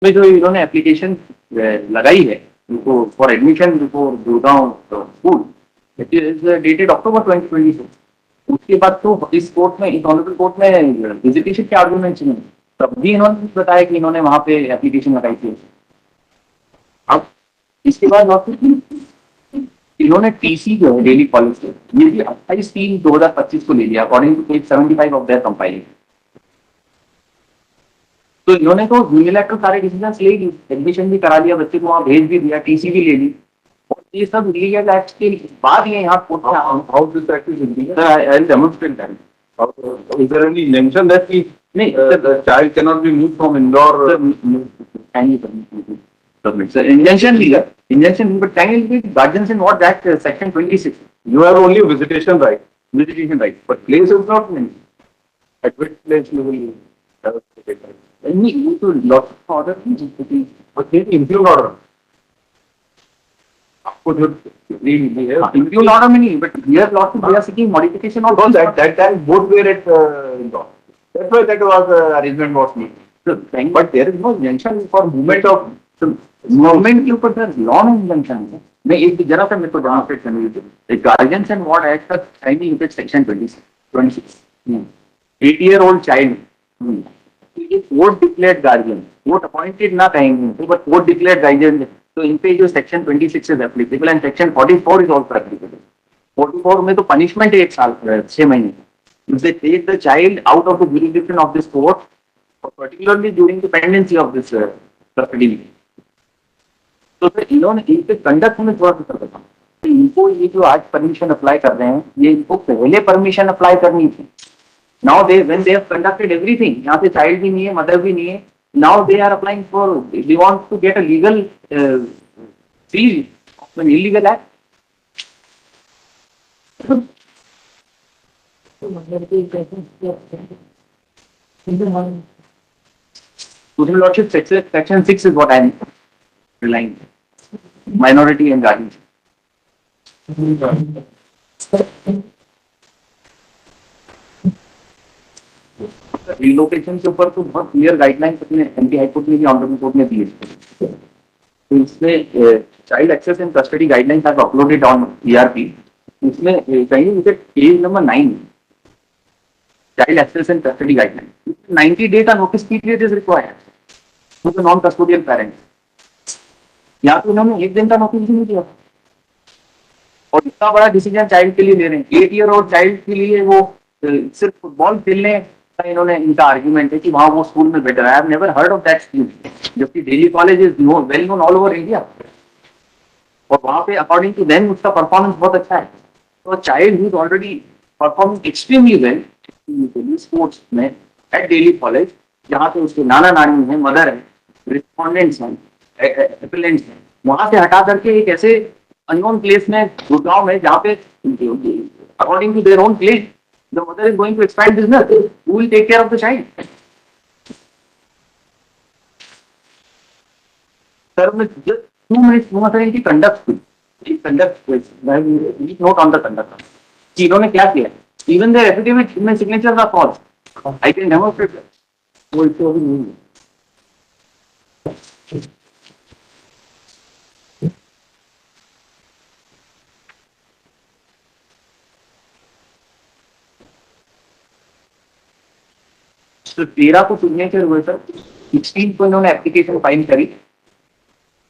में जो इन्होंने एप्लीकेशन लगाई है उनको for admission for Gurgaon school, it is dated October 2022। उसके बाद तो इस कोर्ट में, इस ऑनरेबल कोर्ट में विजिटेशन के आर्गूमेंट्स नहीं, तब भी इन्होंने बताया कि इन्होंने वहां पे एप्लीकेशन लगाई थी। अब इसके बाद इन्होंने टीसी जो है डेली कॉलेज से, ये भी 28/3/2025 को ले लिया according to page 75 of their compiling. तो इन्होंने तो यूनिलैटरल सारे डिसीजन ले ली, एडमिशन भी करा लिया, बच्चे को वहां भेज भी दिया, टीसी भी ले ली, और ये सब लीगल एक्ट के बाद ये यहाँ कोर्ट में How this act is illegal? I'll demonstrate that. Is there any mention that नहीं, the child cannot be moved from indoor? Injunction legal, but technically guardians in what that section 26. You have only visitation right, But place is not mentioned. at which place you will have visitation right. Any to lot of order, But they include order. आपको जो नहीं है, include order में नहीं, but here lot of they are seeking modification of because that time both were at indoor. That's why that was arrangement was made. but there is no injunction for movement of movement के ऊपर sir law में injunction है। मैं एक जरा सा मेरे को डेमोंस्ट्रेट करने दीजिए। गार्जियंस एंड वॉर्ड एक्ट का timing is section 26 8-year-old child, court declared guardian, court appointed ना कहेंगे बट कोर्ट डिक्लेयर्ड गार्जियन, तो इन पे जो section 26 is applicable and section 44 is also applicable. 44 में तो पनिशमेंट है 1 साल 6 महीने। If they take the child out of the jurisdiction of this court, particularly during the pendency of this custody, तो फिर इन्होंने इनके कंडक्ट में थोड़ा सा करता, इनको ये जो आज परमिशन अप्लाई कर रहे हैं, ये इनको पहले परमिशन अप्लाई करनी थी। Now they, when they have conducted everything, यहाँ पे child भी नहीं है, mother भी नहीं है, now they are applying for, they want to get a legal seal of an illegal act. Supreme Lordship section 6 is what I am relying. Minority and guardianship. Relocation के ऊपर तो बहुत क्लियर गाइडलाइंस अपने MP high court ने भी honourable court ने दिए। तो इसमें child access and custody guidelines have uploaded on ERP. इसमें कहीं मुझे page number 9, child access and custody guideline, 90 days का notice period is required to the non custodial parents. यहाँ पे उन्होंने 1 दिन का नोटिस नहीं दिया, और इतना बड़ा डिसीजन चाइल्ड के लिए ले रहे हैं। 8-year-old चाइल्ड के लिए वो सिर्फ फुटबॉल खेलने का इन्होंने, इनका आर्ग्यूमेंट है कि वहां वो स्कूल में बेटर है। I have never heard of that school, जबकि Delhi college is well known all over India, और वहां पे अकॉर्डिंग टू देम उसका परफॉर्मेंस बहुत अच्छा है। तो child who is already performing extremely well sports में एट दिल्ली कॉलेज, जहाँ पे उसके नाना नानी है, मदर है, रिस्पॉन्डेंट्स हैं, एपिलेंट्स हैं, वहां से हटा करके एक ऐसे अननोन प्लेस में गुड़गांव में, जहाँ पे according to their own place the mother is going to expand business, who will take care of the child? Sir, just 2 minutes sir, इनकी conduct note on the conduct कि इन्होंने क्या किया। Even their affidavit में signatures are false. I can demonstrate that. वो इसको अभी नहीं है। तो 13 को सिग्नेचर हुए सर, 16 को इन्होंने एप्लीकेशन फाइल करी,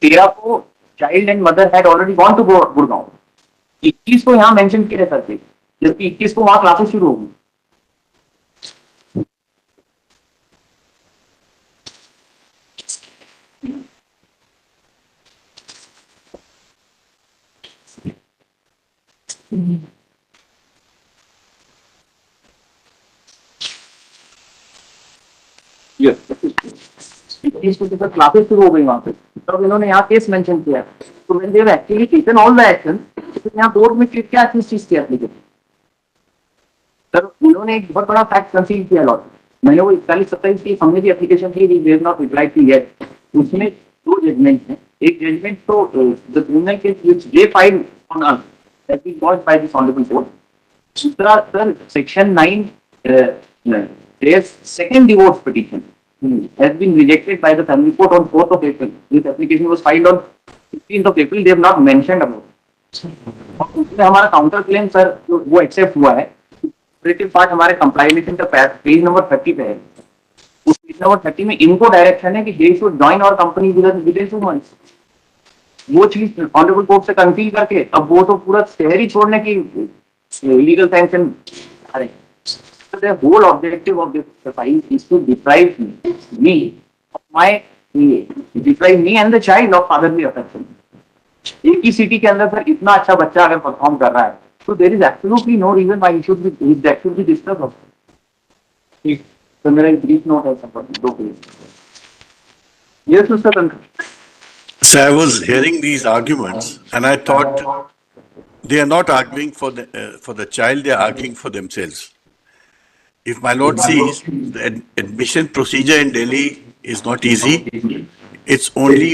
13 को child and mother had already gone to Gurgaon, 21 को यहाँ मेंशन किया सर थे, जबकि 21 को वहां क्लासेस शुरू होगी। क्लासेस शुरू हो गई वहां पे, तब इन्होंने यहाँ केस मेंशन किया। तो मैंने actually taken all the action, यहाँ कोर्ट में क्या किस चीज की एप्लीकेशन, सर इन्होंने एक बहुत बड़ा फैक्ट कंसील किया लॉट। मैंने वो 41-27 की हमने भी एप्लीकेशन की, we have not replied to yet. उसमें 2 जजमेंट हैं, एक जजमेंट तो the criminal case which they filed on us that we got by this honourable court. दूसरा sir section 9 their second divorce petition, has been rejected by the family court on 4th of April. This application was filed on 15th of April. They have not mentioned about it. और हमारा counter claim sir वो accept हुआ है. Operative part हमारे कंप्लाइनेशन का page number 30 पे है. उस पेज नंबर 30 में इनको डायरेक्शन है कि they should join our company within 2 months. वो चीज ऑनरेबल कोर्ट से कंसील करके अब वो तो पूरा शहर ही छोड़ने की लीगल सैंक्शन आ रहे हैं. The whole objective of this exercise is to deprive me of my deprive me and the child of fatherly affection. एक ही सिटी के अंदर सर इतना अच्छा बच्चा अगर परफॉर्म कर रहा है तो there is absolutely no reason why that should be disturb. ठीक, तो मेरा एक ब्रीफ नोट है सब 2 page. Yes mister Tantra. So I was hearing these arguments, and I thought they are not arguing for the child; they are arguing for themselves. If my lord sees the admission procedure in Delhi is not easy, it's only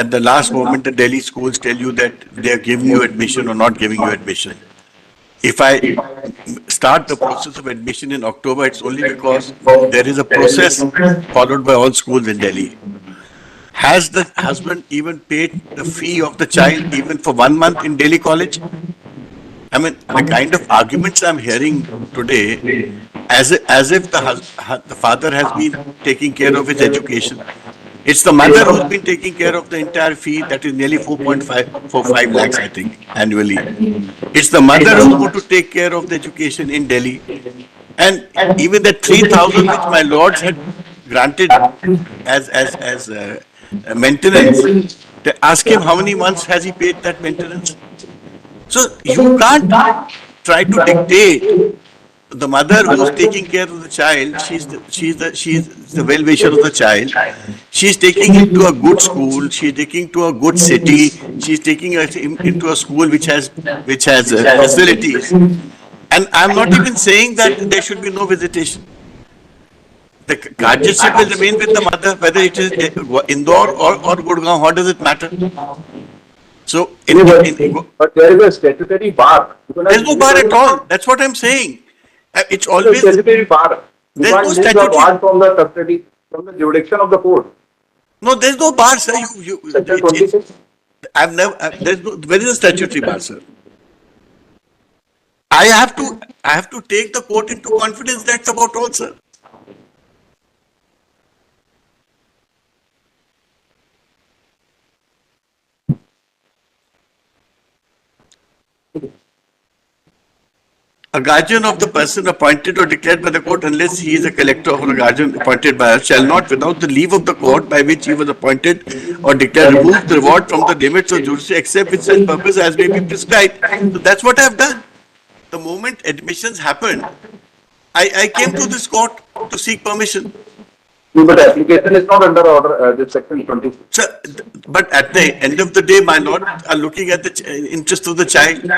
at the last moment the Delhi schools tell you that they are giving you admission or not giving you admission. If I start the process of admission in October, it's only because there is a process followed by all schools in Delhi. Has the husband even paid the fee of the child even for 1 month in Delhi college? I mean, the kind of arguments I'm hearing today, as if the father has been taking care of his education. It's the mother who's been taking care of the entire fee, that is nearly 4.5 lakhs, I think, annually. It's the mother who's going to take care of the education in Delhi. And even the 3,000 which my lords had granted as maintenance, they ask him how many months has he paid that maintenance. So you can't try to dictate the mother who's taking care of the child. She's the well-wisher of the child. She's taking him to a good school. She's taking to a good city. She's taking him into a school which has facilities. And I'm not even saying that there should be no visitation. The guardianship will remain with the mother, whether it is Indore or Gurgaon. What does it matter? So, but there is a statutory bar. There's no bar at all. That's what I'm saying. It's always statutory bar. You there's can't no leave the statutory bar from the custody, from the jurisdiction of the court. No, there's no bar, sir. Section 26. I've never. Where is a statutory bar, sir? I have to take the court into confidence. That's about all, sir. A guardian of the person appointed or declared by the court, unless he is a collector or a guardian appointed by us, shall not, without the leave of the court by which he was appointed or declared, remove the reward from the limits of jurisdiction, except with such purpose as may be prescribed. So that's what I have done. The moment admissions happened, I came to this court to seek permission. No, but application is not under order, this section 26. Sir, but at the end of the day, my lord, are looking at the interest of the child.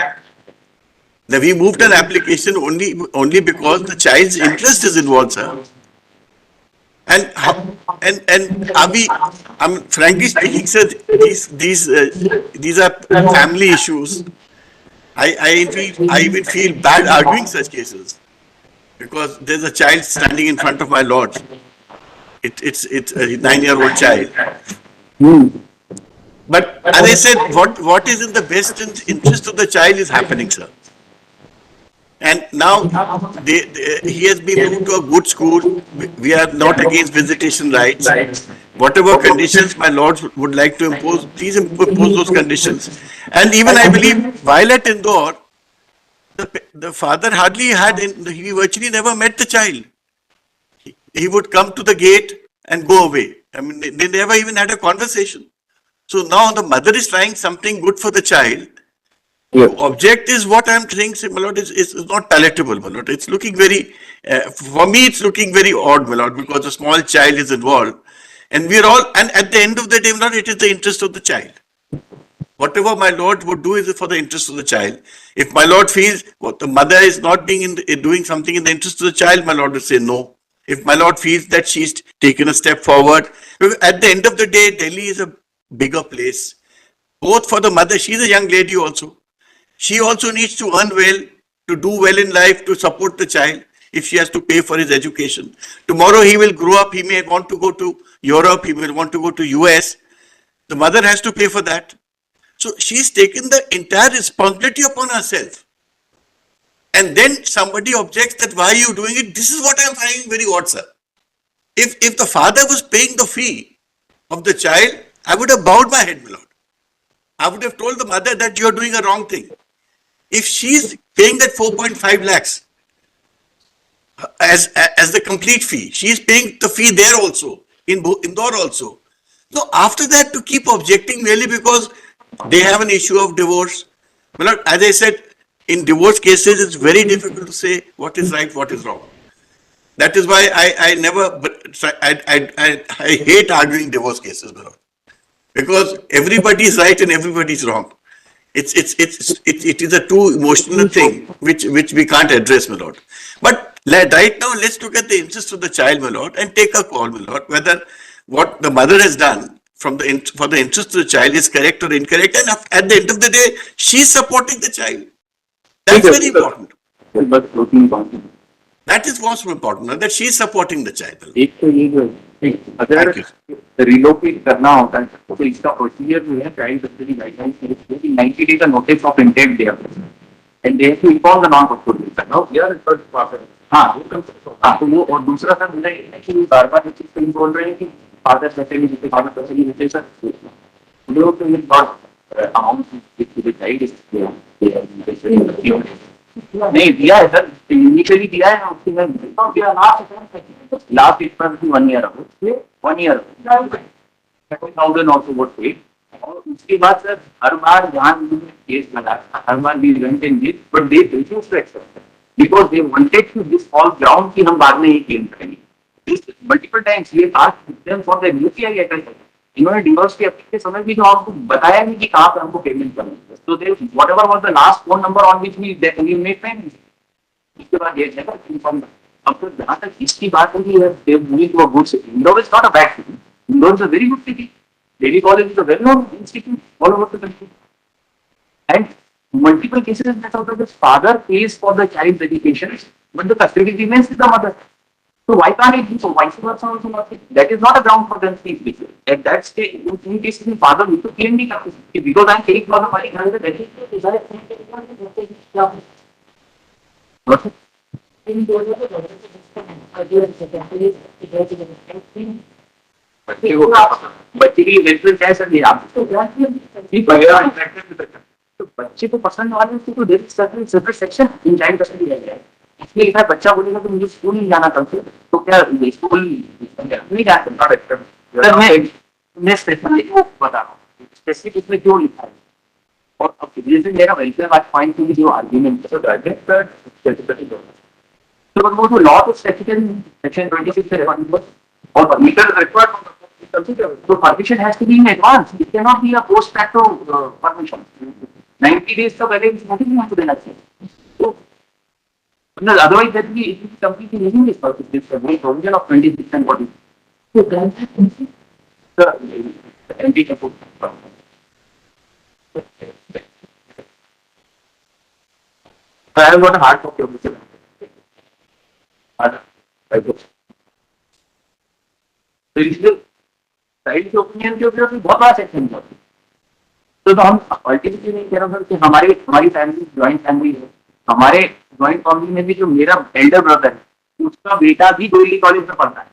Now, we moved an application only because the child's interest is involved, sir. And are we? Frankly speaking, sir, these are family issues. I even feel bad arguing such cases because there's a child standing in front of my lord. It's a 9-year-old child. But as I said, what is in the best interest of the child is happening, sir. And now he has been moved to a good school. We are not against visitation rights. Whatever conditions my lords would like to impose, please impose those conditions. And even I believe while at Indore, the father hardly had, he virtually never met the child. He would come to the gate and go away. I mean, they never even had a conversation. So now the mother is trying something good for the child. Yes. Object is what I'm saying, my lord, is not palatable, my lord. It's looking very, for me, it's looking very odd, my lord, because a small child is involved. And we're all, and at the end of the day, my lord, it is the interest of the child. Whatever my lord would do is for the interest of the child. If my lord feels what the mother is not being doing something in the interest of the child, my lord would say no. If my lord feels that she's taken a step forward, at the end of the day, Delhi is a bigger place. Both for the mother, she's a young lady also. She also needs to earn well, to do well in life, to support the child. if she has to pay for his education. Tomorrow he will grow up, he may want to go to Europe, he may want to go to US. The mother has to pay for that. So she's taken the entire responsibility upon herself. And then somebody objects that why are you doing it? This is what I'm finding very odd, sir. If the father was paying the fee of the child, I would have bowed my head, my lord. I would have told the mother that you're doing a wrong thing. If she's paying that 4.5 lakhs as the complete fee, she's paying the fee there also, in Indore also. So after that, to keep objecting merely because they have an issue of divorce. My lord, as I said, in divorce cases, it's very difficult to say what is right, what is wrong. That is why I never, I hate arguing divorce cases, my lord. Because everybody is right and everybody is wrong. It is a too emotional thing which we can't address, my lord. But right now, let's look at the interest of the child, my lord, and take a call, my lord, whether what the mother has done for the interest of the child is correct or incorrect. And at the end of the day, she's supporting the child. That's very important. That is most important, that she is supporting the child. एक तो ये जो अगर relocate करना होता है तो इसका प्रोसीजर जो है चाइल्ड कस्टडी गाइडलाइंस में 90 डेज का नोटिस ऑफ इंटेंट दिया and they have to inform the non custodial now here हाँ तो वो और दूसरा सर मुझे एक्चुअली बार-बार इस चीज पे बोल रहे हैं कि फादर कस्टडी जिसके फादर कस्टडी होते सर लोग तो ये बहुत अमाउंट टू द चाइल्ड नहीं दिया है सर इनिशियली दिया है उसके बाद लास्ट इट पर 1 year ago 1 year 30,000 also vote paid और उसके बाद सर हर बार जहाँ केस लगा हर बार we went in this but they refuse to accept because they wanted to this all ground कि हम बाद में ये क्लेम करेंगे मल्टीपल टाइम्स ये asked them for the UPI account इन्होंने डिवोर्स के अपील के समय भी जो आपको बताया नहीं कि कहाँ पे हमको पेमेंट करना है तो they whatever was the last phone number on which we made payment इसके बाद ये है इन्फॉर्म अब तो जहाँ तक इसकी बात होगी है they moving to a good city Indore is not a bad city Indore is a very good city Daly College is a well known institute all over the country and multiple cases that out of the father pays for the child's education but the custody remains with the mother. So why can't it be so? Vice versa also not? That is not a ground for them to speak. At that stage, in case the father need to claim the custody because I am paying for the money. That is बच्चे की mental क्या है sir ये आप तो बच्चे को पसंद वाले तो there separate section in child custody है इसलिए लिखा है बच्चा बोलेगा तो मुझे स्कूल नहीं जाना कल से तो क्या स्कूल नहीं जा सकता सर मैं स्पेसिफिक बता रहा हूँ स्पेसिफिक इसमें क्यों लिखा है और अब जैसे मेरा वेलफेयर वाच पॉइंट की जो आर्ग्यूमेंट है तो वो जो लॉ तो सेक्शन 26 से और परमिशन रिक्वायर्ड तो permission has to be in advance it can not be a post facto permission 90 days तो पहले नोटिस नहीं आपको देना चाहिए तो otherwise that we it is completely using this purpose this provision of 26 and 40 so the MP can put I have got a hard copy of this तो इसलिए side के ओपिनियन के ऊपर बहुत बड़ा सेक्शन है तो हम अल्टीमेटली नहीं कह रहा कि हमारी फैमिली ज्वाइंट फैमिली है हमारे ज्वाइंट फैमिली में भी जो मेरा एल्डर ब्रदर है उसका बेटा भी दिल्ली कॉलेज में पढ़ता है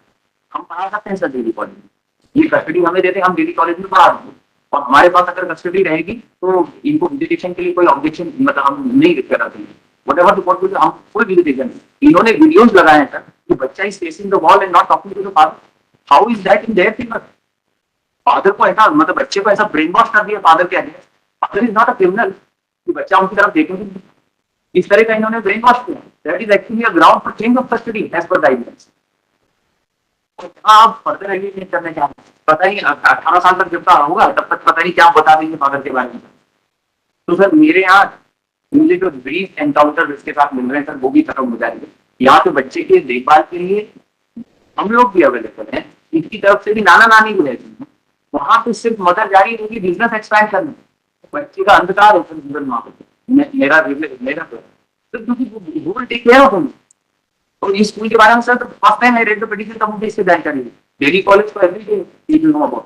हम पढ़ा सकते हैं सर दिल्ली कॉलेज ये कस्टडी हमें देते हम दिल्ली कॉलेज में पढ़ा देंगे और हमारे पास अगर कस्टडी रहेगी तो इनको विजिटेशन के लिए कोई ऑब्जेक्शन मतलब हम नहीं करा देंगे व्हाटएवर द कोर्ट हम कोई विजिटेशन इन्होंने वीडियोस लगाए हैं सर कि बच्चा is facing the wall and not talking to the father how is that in their finger father को ऐसा मतलब बच्चे को ऐसा ब्रेन वॉश कर दिया फादर के against father is not a criminal कि बच्चा उनकी तरफ देखेंगे इस तरह का इन्होंने ब्रेन वॉश किया that is actually a ground for change of custody as per guidelines आप फर्दर एग्रीमेंट करने क्या पता ही 18 साल तक जब तक होगा तब तक पता नहीं क्या बता देंगे फादर के बारे में तो सर मेरे यहाँ मुझे जो ब्रीफ एनकाउंटर जिसके साथ मिल रहे हैं सर वो भी खत्म हो जाएंगे यहाँ पे बच्चे के देखभाल के लिए हम लोग भी अवेलेबल हैं इसकी तरफ से भी नाना नानी भी रहती है वहां पे सिर्फ मदर जारी रहेगी बिजनेस एक्सपैंड करना बच्चे का अंधकार है जीवन वहां पे मेरा तो क्योंकि वो टेक केयर ऑफ तो इस स्कूल के बारे में sir first time I read the petition तब मुझे इससे जानकारी हुई। डेली कॉलेज को एवरी डे नो अबाउट